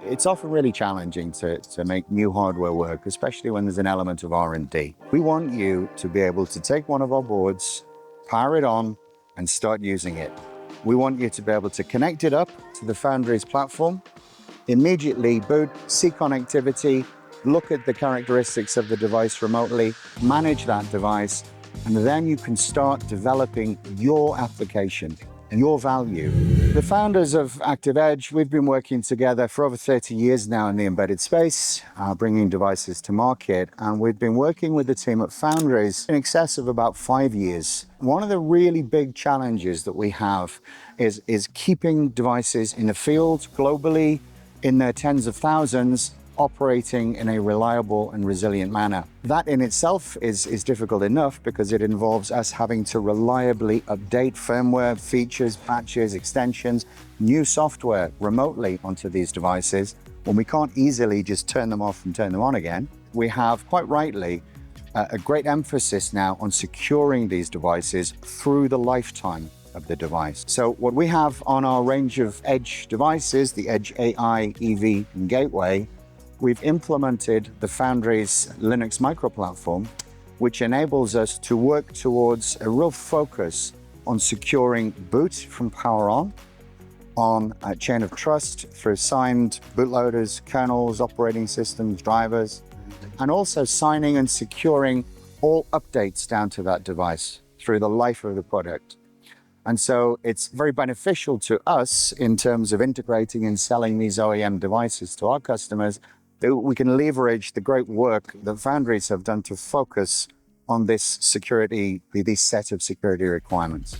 It's often really challenging to make new hardware work, especially when there's an element of R&D. We want you to be able to take one of our boards, power it on, and start using it. We want you to be able to connect it up to the Foundry's platform, immediately boot, see connectivity, look at the characteristics of the device remotely, manage that device, and then you can start developing your application and your value. The founders of ActiveEdge, we've been working together for over 30 years now in the embedded space, bringing devices to market, and we've been working with the team at Foundries in excess of about 5 years. One of the really big challenges that we have is keeping devices in the field globally in their tens of thousands, operating in a reliable and resilient manner. That in itself is difficult enough because it involves us having to reliably update firmware, features, patches, extensions, new software remotely onto these devices when we can't easily just turn them off and turn them on again. We have, quite rightly, a great emphasis now on securing these devices through the lifetime of the device. So what we have on our range of Edge devices, the Edge AI, EV, and Gateway, we've implemented the Foundry's Linux microplatform, which enables us to work towards a real focus on securing boot from power on a chain of trust through signed bootloaders, kernels, operating systems, drivers, and also signing and securing all updates down to that device through the life of the product. And so it's very beneficial to us in terms of integrating and selling these OEM devices to our customers. We can leverage the great work that Foundries have done to focus on this security, this set of security requirements.